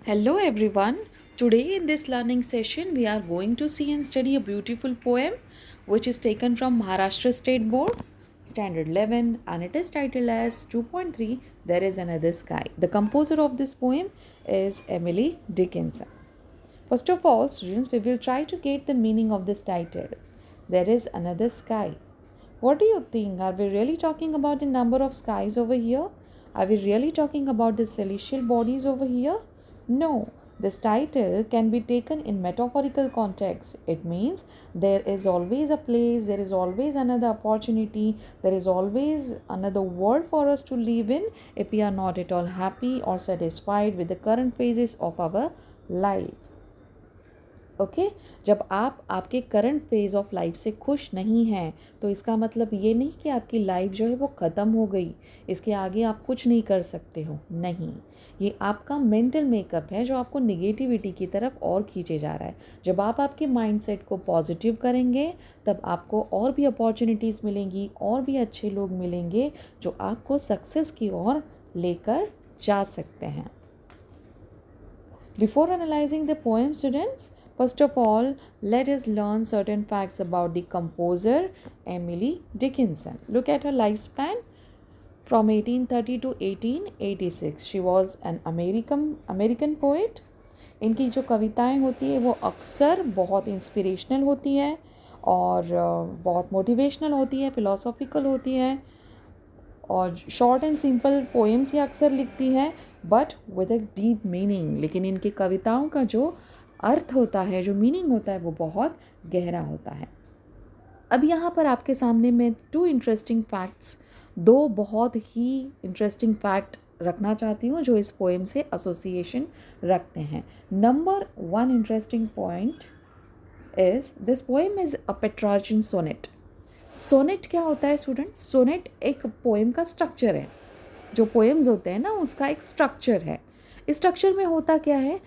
Hello everyone. Today in this learning session we are going to see and study a beautiful poem which is taken from Maharashtra State Board Standard 11 and it is titled as 2.3 There is Another Sky. The composer of this poem is Emily Dickinson. First of all, students, we will try to get the meaning of this title. There is another sky. What do you think? Are we really talking about the number of skies over here? Are we really talking about the celestial bodies over here? No. This title can be taken in metaphorical context. It means there is always a place, there is always another opportunity, there is always another world for us to live in if we are not at all happy or satisfied with the current phases of our life. Okay जब आप आपके current phase of life से खुश नहीं हैं तो इसका मतलब ये नहीं कि आपकी लाइफ जो है वो ख़त्म हो गई, इसके आगे आप कुछ नहीं कर सकते हो, नहीं। ये आपका मेंटल मेकअप है जो आपको निगेटिविटी की तरफ और खींचे जा रहा है। जब आप आपके माइंडसेट को पॉजिटिव करेंगे तब आपको और भी अपॉर्चुनिटीज़ मिलेंगी, और भी अच्छे लोग मिलेंगे जो आपको सक्सेस की ओर लेकर जा सकते हैं। Before analyzing the poem, students, first of all, let us learn certain facts about the composer Emily Dickinson. Look at her lifespan from 1830 to 1886. She was an American poet. इनकी जो कविताएं होती है वो अक्सर बहुत इंस्पिरेशनल होती है और बहुत मोटिवेशनल होती है, फिलोसॉफिकल होती है और शॉर्ट एंड सिंपल पोएम्स ही अक्सर लिखती है but with a deep meaning. लेकिन इनकी कविताओं का जो अर्थ होता है, जो मीनिंग होता है, वो बहुत गहरा होता है। अब यहाँ पर आपके सामने मैं दो बहुत ही इंटरेस्टिंग फैक्ट रखना चाहती हूँ जो इस पोएम से एसोसिएशन रखते हैं। Number one interesting point is this poem is a Petrarchan sonnet. Sonnet क्या होता है स्टूडेंट? सोनेट एक पोएम का स्ट्रक्चर है। जो पोएम्स होते हैं ना उसका एक स्ट्रक्चर है। इस स्ट्रक्चर में होता क्या है?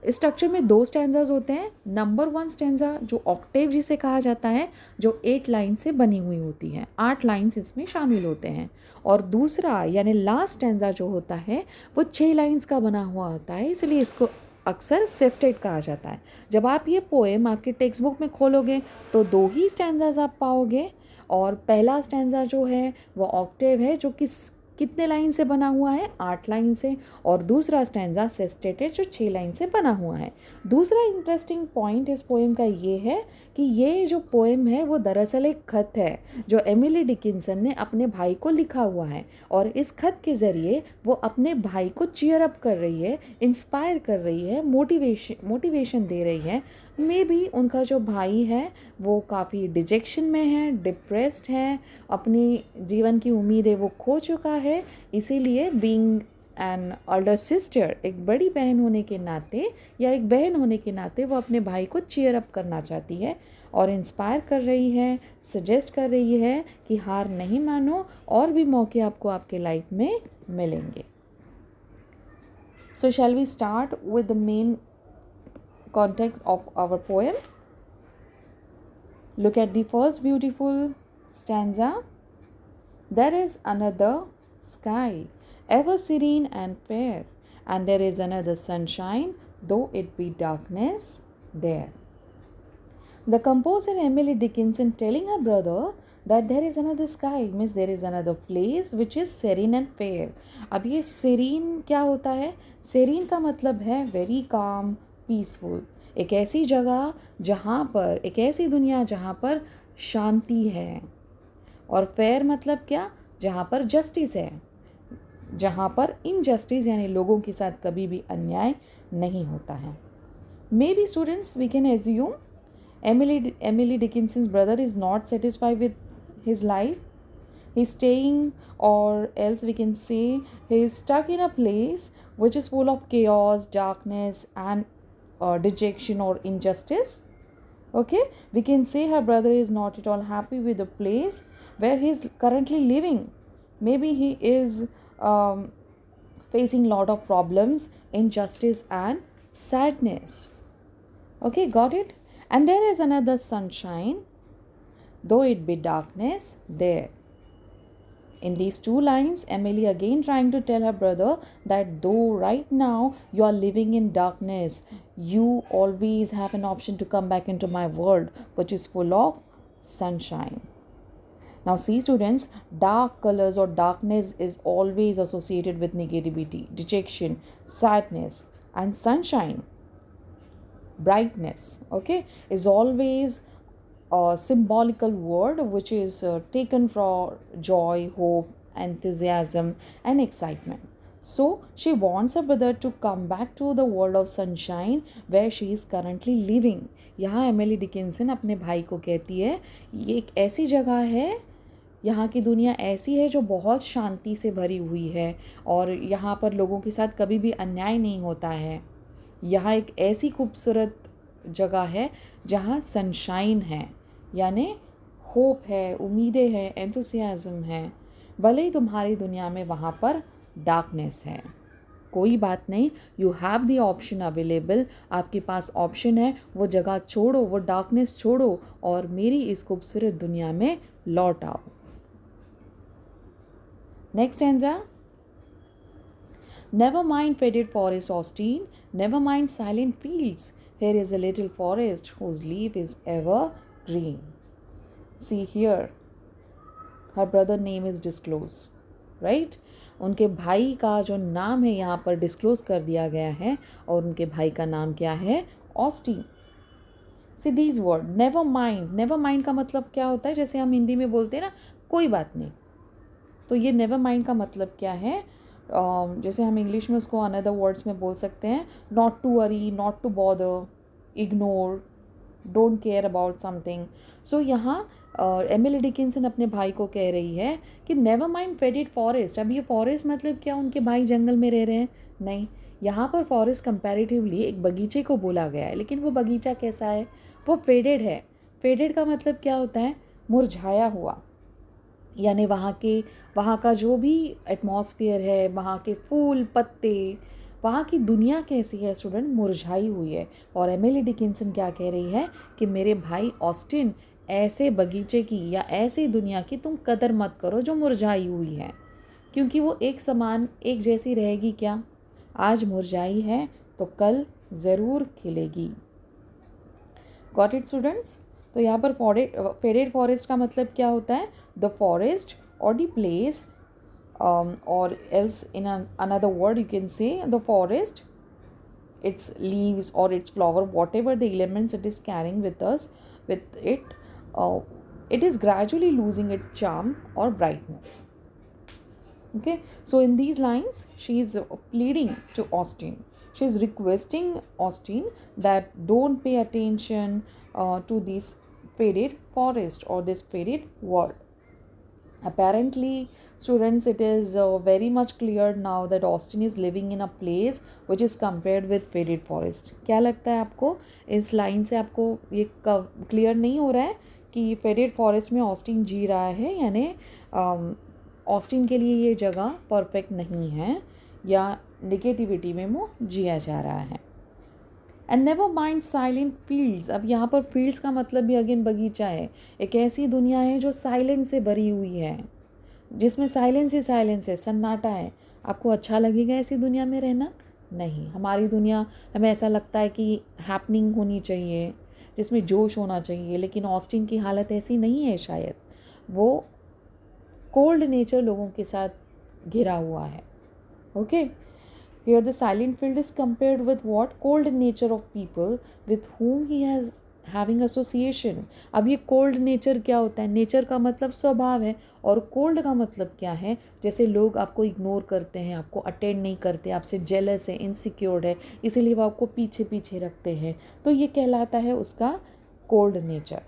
इस स्ट्रक्चर में दो स्टैंजाज होते हैं। नंबर वन स्टैंजा जो ऑक्टेव जिसे कहा जाता है, जो 8 लाइन से बनी हुई होती है, 8 लाइन्स इसमें शामिल होते हैं। और दूसरा यानी लास्ट स्टैंजा जो होता है वो 6 लाइन्स का बना हुआ होता है, इसलिए इसको अक्सर सेस्टेट कहा जाता है। जब आप ये पोएम आपके टेक्स्ट बुक में खोलोगे तो दो ही स्टैंजाज आप पाओगे और पहला स्टैंजा जो है वो ऑक्टेव है जो कितने लाइन से बना हुआ है? 8 लाइन से। और दूसरा स्टैंजा सेस्टेटेड जो 6 लाइन से बना हुआ है। दूसरा इंटरेस्टिंग पॉइंट इस पोएम का ये है कि ये जो पोएम है वो दरअसल एक खत है जो एमिली डिकिंसन ने अपने भाई को लिखा हुआ है और इस खत के ज़रिए वो अपने भाई को चीयर अप कर रही है, इंस्पायर कर रही है, मोटिवेशन दे रही है। मे बी उनका जो भाई है वो काफ़ी डिजेक्शन में है, डिप्रेस्ड है, अपनी जीवन की उम्मीदें वो खो चुका है, इसीलिए बीइंग एन अल्डर सिस्टर, एक बड़ी बहन होने के नाते या एक बहन होने के नाते वो अपने भाई को चीयर अप करना चाहती है और इंस्पायर कर रही है, सजेस्ट कर रही है कि हार नहीं मानो, और भी मौके आपको आपके लाइफ में मिलेंगे। So shall we start with the main context of our poem. Look at the first beautiful stanza. There is another sky, ever serene and fair, and there is another sunshine, though it be darkness there. The composer Emily Dickinson telling her brother that there is another sky means there is another place which is serene and fair. अब ये serene क्या होता है? serene का मतलब है very calm, peaceful, एक ऐसी जगह जहाँ पर, एक ऐसी दुनिया जहाँ पर शांति है। और फेयर मतलब क्या? जहाँ पर जस्टिस है, जहाँ पर इनजस्टिस यानी लोगों के साथ कभी भी अन्याय नहीं होता है। Maybe students we can assume Emily Dickinson's brother is not satisfied with his life. He's staying, or else we can say he's stuck in a place which is full of chaos, darkness, and dejection or injustice. Okay, we can say her brother is not at all happy with the place where he's currently living. Maybe he is facing lot of problems, injustice, and sadness. Okay, got it? And there is another sunshine, though it be darkness there. In these two lines, Emily again trying to tell her brother that though right now you are living in darkness, you always have an option to come back into my world, which is full of sunshine. Now see students, dark colors or darkness is always associated with negativity, dejection, sadness, and sunshine, brightness, okay, is always a symbolical word which is taken for joy, hope, enthusiasm, and excitement. So she wants her brother to come back to the world of sunshine where she is currently living. यहाँ Emily Dickinson अपने भाई को कहती है ये एक ऐसी जगह है, यहाँ की दुनिया ऐसी है जो बहुत शांति से भरी हुई है और यहाँ पर लोगों के साथ कभी भी अन्याय नहीं होता है। यहाँ एक ऐसी खूबसूरत जगह है जहाँ सनशाइन है, यानी होप है, उम्मीदें हैं, एंथुसियाज्म है, भले ही तुम्हारी दुनिया में वहाँ पर डार्कनेस है। कोई बात नहीं, you have the option available, आपके पास ऑप्शन है, वो जगह छोड़ो, वो डार्कनेस छोड़ो और मेरी इस खूबसूरत दुनिया में लौट आओ। Next stanza, Never mind faded forest, Austin. Never mind silent fields. Here is a little forest whose leaf is ever green. See here, her brother name is disclosed, right? उनके भाई का जो नाम है यहाँ पर डिस्क्लोज कर दिया गया है और उनके भाई का नाम क्या है? Austin. See these words, never mind. Never mind का मतलब क्या होता है? जैसे हम हिंदी में बोलते हैं ना, कोई बात नहीं, तो ये never mind का मतलब क्या है? जैसे हम इंग्लिश में उसको अनदर वर्ड्स में बोल सकते हैं, not to worry, not to bother, ignore, don't care about something. So यहाँ एमिली डिकिंसन अपने भाई को कह रही है कि नेवर माइंड फेडेड फॉरेस्ट। अब ये फॉरेस्ट मतलब क्या, उनके भाई जंगल में रह रहे हैं? नहीं, यहाँ पर फॉरेस्ट कंपैरेटिवली एक बगीचे को बोला गया है, लेकिन वो बगीचा कैसा है? वो फेडेड है। फेडेड का मतलब क्या होता है? मुरझाया हुआ, यानी वहाँ का जो भी एटमॉस्फेयर है, वहाँ के फूल पत्ते, वहाँ की दुनिया कैसी है स्टूडेंट? मुरझाई हुई है। और एमिली डिकिंसन क्या कह रही है कि मेरे भाई ऑस्टिन, ऐसे बगीचे की या ऐसी दुनिया की तुम कदर मत करो जो मुरझाई हुई है, क्योंकि वो एक समान एक जैसी रहेगी क्या? आज मुरझाई है तो कल ज़रूर खिलेगी। Got it students? तो यहाँ पर फेडेड फॉरेस्ट का मतलब क्या होता है? द फॉरेस्ट और द प्लेस, और else in another word you can say the forest, its leaves or its flower, whatever the elements it is carrying with it, it is gradually losing its charm or brightness. Okay, so in these lines she is pleading to Austin, she is requesting Austin that don't pay attention to this faded forest or this faded world. Apparently, students, it is very much clear now that Austin is living in a place which is compared with faded forest. क्या लगता है आपको? इस line से आपको ये clear नहीं हो रहा है कि फेडेड फॉरेस्ट में ऑस्टिन जी रहा है, यानी ऑस्टिन के लिए ये जगह परफेक्ट नहीं है या निगेटिविटी में वो जिया जा रहा है। And never mind silent fields. अब यहाँ पर फील्ड्स का मतलब भी अगेन बगीचा है। एक ऐसी दुनिया है जो साइलेंस से भरी हुई है, जिसमें साइलेंस ही साइलेंस है, सन्नाटा है। आपको अच्छा लगेगा ऐसी दुनिया में रहना? नहीं, हमारी दुनिया, हमें ऐसा लगता है कि हैपनिंग होनी चाहिए, जिसमें जोश होना चाहिए, लेकिन ऑस्टिन की हालत ऐसी नहीं है। शायद वो कोल्ड नेचर लोगों के साथ घिरा हुआ है। Okay, here the silent field is compared with what? Cold nature of people with whom he has having association. अब ये cold nature क्या होता है? नेचर का मतलब स्वभाव है, और कोल्ड का मतलब क्या है? जैसे लोग आपको इग्नोर करते हैं, आपको अटेंड नहीं करते, आपसे जेलस है, इनसिक्योर्ड है, इसीलिए वो आपको पीछे पीछे रखते हैं, तो ये कहलाता है उसका कोल्ड नेचर।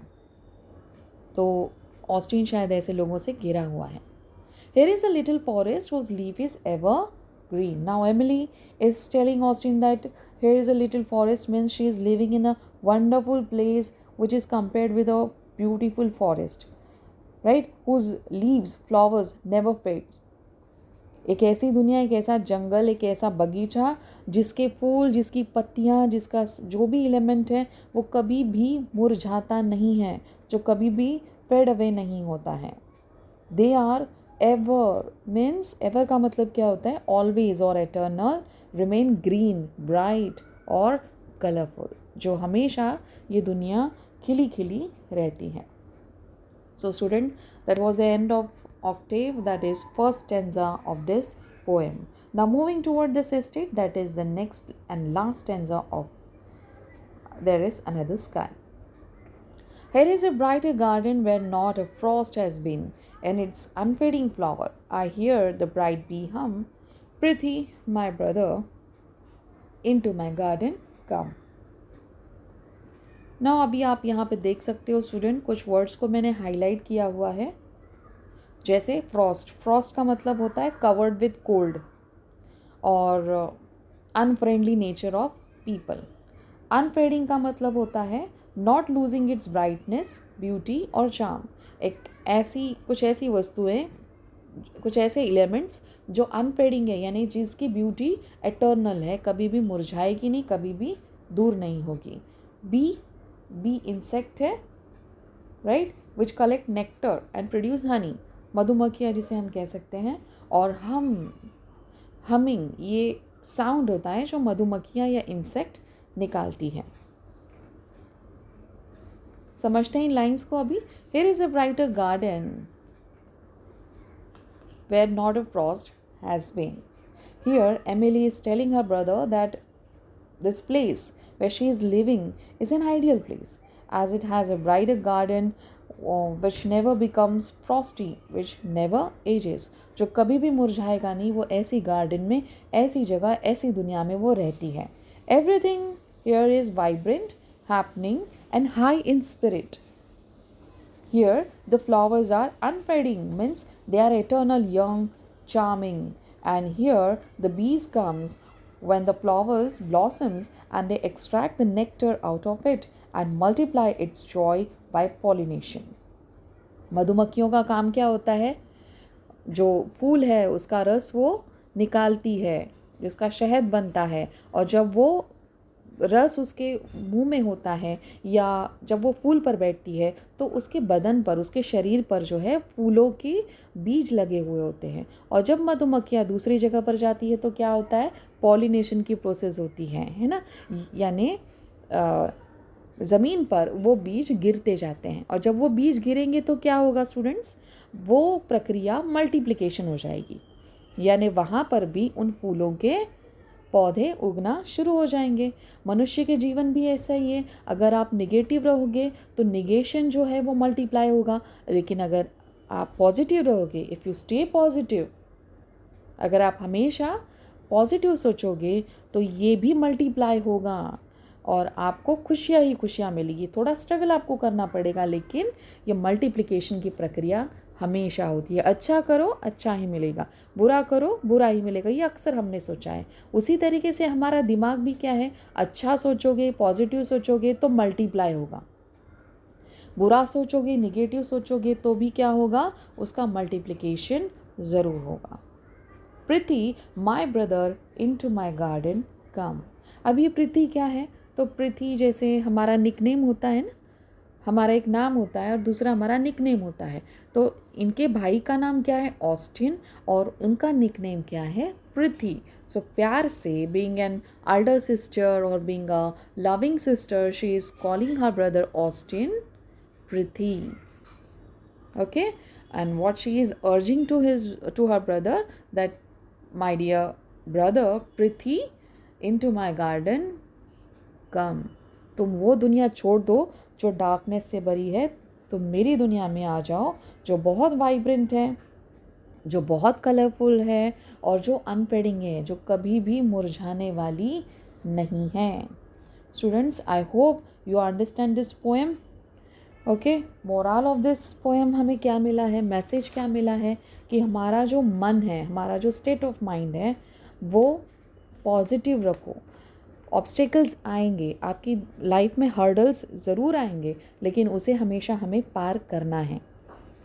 तो ऑस्टिन शायद ऐसे लोगों से घिरा हुआ है। Here is a little forest whose leaf is ever green. Now Emily is telling Austin that here is a little forest means she is living in a wonderful place which is compared with a beautiful forest, right? Whose leaves, flowers never fade. एक ऐसी दुनिया, एक ऐसा जंगल, एक ऐसा बगीचा जिसके फूल, जिसकी पत्तियाँ, जिसका जो भी एलिमेंट है वो कभी भी मुरझाता नहीं है, जो कभी भी फेड अवे नहीं होता है। They are ever means ever का मतलब क्या होता है? ऑलवेज और एटर्नल, रिमेन ग्रीन, ब्राइट और कलरफुल, जो हमेशा ये दुनिया खिली खिली रहती है. So student, that was the end of octave, that is first stanza of this poem. Now moving toward this estate, that is the next and last stanza of There is Another Sky. Here is a brighter garden where not a frost has been, in its unfading flower I hear the bright bee hum, Prithi, my brother, into my garden come. ना अभी आप यहाँ पे देख सकते हो student, कुछ words को मैंने हाईलाइट किया हुआ है. जैसे फ्रॉस्ट, फ्रॉस्ट का मतलब होता है कवर्ड विद कोल्ड और unfriendly nature of people. Unfading का मतलब होता है not losing its brightness, beauty और चार्म. कुछ ऐसी वस्तुएं, कुछ ऐसे एलिमेंट्स जो अनफेडिंग है, यानी जिसकी ब्यूटी एटर्नल है, कभी भी मुरझाएगी नहीं, कभी भी दूर नहीं होगी. बी इंसेक्ट है, right, which collect nectar and produce Honey, मधुमक्खियाँ जिसे हम कह सकते हैं. और हमिंग ये साउंड होता है जो मधुमक्खियाँ या इंसेक्ट निकालती हैं. समझते हैं इन लाइन्स को अभी. Here is a brighter garden where not a frost has been. Here Emily is telling her brother that this place where she is living is an ideal place, as it has a brighter garden which never becomes frosty, which never ages. जो कभी भी मुरझाएगा नहीं, वो ऐसी garden में, ऐसी जगह, ऐसी दुनिया में वो रहती है. Everything here is vibrant, happening and high in spirit. Here the flowers are unfading, means they are eternal, young, charming. And here the bees comes when the flowers blossoms and they extract the nectar out of it and multiply its joy by pollination. मधुमक्खियों का काम क्या होता है? जो फूल है उसका रस वो निकालती है, जिसका शहद बनता है, और जब वो रस उसके मुंह में होता है या जब वो फूल पर बैठती है तो उसके बदन पर, उसके शरीर पर जो है फूलों के बीज लगे हुए होते हैं. और जब मधुमक्खियाँ दूसरी जगह पर जाती है तो क्या होता है? पॉलिनेशन की प्रोसेस होती है ना, यानी ज़मीन पर वो बीज गिरते जाते हैं. और जब वो बीज गिरेंगे तो क्या होगा स्टूडेंट्स? वो प्रक्रिया मल्टीप्लिकेशन हो जाएगी, यानी वहाँ पर भी उन फूलों के पौधे उगना शुरू हो जाएंगे. मनुष्य के जीवन भी ऐसा ही है. अगर आप निगेटिव रहोगे तो निगेशन जो है वो मल्टीप्लाई होगा, लेकिन अगर आप पॉजिटिव रहोगे, इफ़ यू स्टे पॉजिटिव, अगर आप हमेशा पॉजिटिव सोचोगे तो ये भी मल्टीप्लाई होगा और आपको खुशियाँ ही खुशियाँ मिलेगी. थोड़ा स्ट्रगल आपको करना पड़ेगा, लेकिन ये मल्टीप्लिकेशन की प्रक्रिया हमेशा होती है. अच्छा करो अच्छा ही मिलेगा, बुरा करो बुरा ही मिलेगा, ये अक्सर हमने सोचा है. उसी तरीके से हमारा दिमाग भी क्या है? अच्छा सोचोगे, पॉजिटिव सोचोगे तो मल्टीप्लाई होगा. बुरा सोचोगे, निगेटिव सोचोगे तो भी क्या होगा? उसका मल्टीप्लिकेशन ज़रूर होगा. Prithee, my brother, into my garden come. अब ये प्रीति क्या है? तो प्रीति जैसे हमारा निकनेम होता है ना, हमारा एक नाम होता है और दूसरा हमारा निकनेम होता है. तो इनके भाई का नाम क्या है? ऑस्टिन, और उनका निकनेम क्या है? प्रीति. सो प्यार से, बीइंग एन elder सिस्टर और being a loving sister, she is calling her brother Austin Preeti. Okay, and what she is urging to her brother, that my dear brother Prithi, into my garden come. तुम वो दुनिया छोड़ दो जो darkness से भरी है, तुम मेरी दुनिया में आ जाओ जो बहुत वाइब्रेंट है, जो बहुत कलरफुल है और जो अनफेडिंग है, जो कभी भी मुरझाने वाली नहीं है. Students, I hope you understand this poem. Okay, moral of this poem हमें क्या मिला है? मैसेज क्या मिला है? कि हमारा जो मन है, हमारा जो स्टेट ऑफ माइंड है, वो पॉजिटिव रखो. ऑब्स्टेकल्स आएंगे, आपकी लाइफ में हर्डल्स ज़रूर आएंगे, लेकिन उसे हमेशा हमें पार करना है.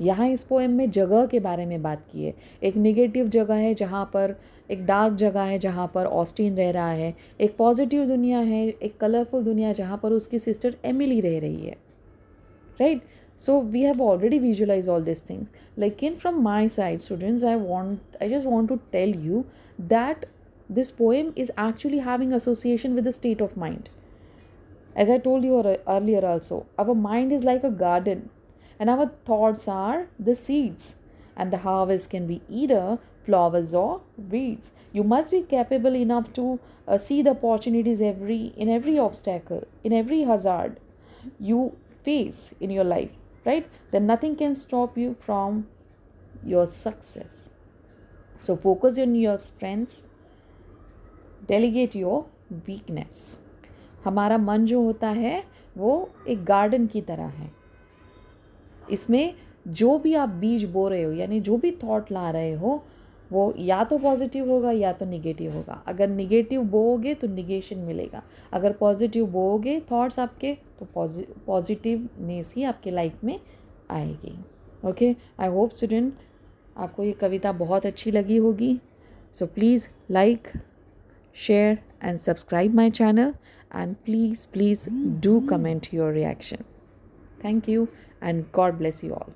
यहाँ इस पोएम में जगह के बारे में बात की है. एक नेगेटिव जगह है जहाँ पर, एक डार्क जगह है जहाँ पर ऑस्टिन रह रहा है. एक पॉजिटिव दुनिया है, एक कलरफुल दुनिया जहाँ पर उसकी सिस्टर एमिली रह रही है. Right. So we have already visualized all these things. Like in from my side, students, I just want to tell you that this poem is actually having association with the state of mind. As I told you earlier also, our mind is like a garden, and our thoughts are the seeds, and the harvest can be either flowers or weeds. You must be capable enough to see the opportunities in every obstacle, in every hazard you face in your life, right? Then nothing can stop you from your success. So focus on your strengths, delegate your weakness. हमारा मन जो होता है वो एक garden की तरह है. इसमें जो भी आप बीज बो रहे हो, यानी जो भी थॉट ला रहे हो, वो या तो पॉजिटिव होगा या तो निगेटिव होगा. अगर निगेटिव बोओगे तो निगेशन मिलेगा. अगर पॉजिटिव बोओगे थॉट्स आपके, तो पॉजिटिवनेस ही आपके लाइफ में आएगी. ओके, आई होप स्टूडेंट आपको ये कविता बहुत अच्छी लगी होगी. So please like, share and subscribe my channel, and please do comment your reaction. Thank you and God bless you all.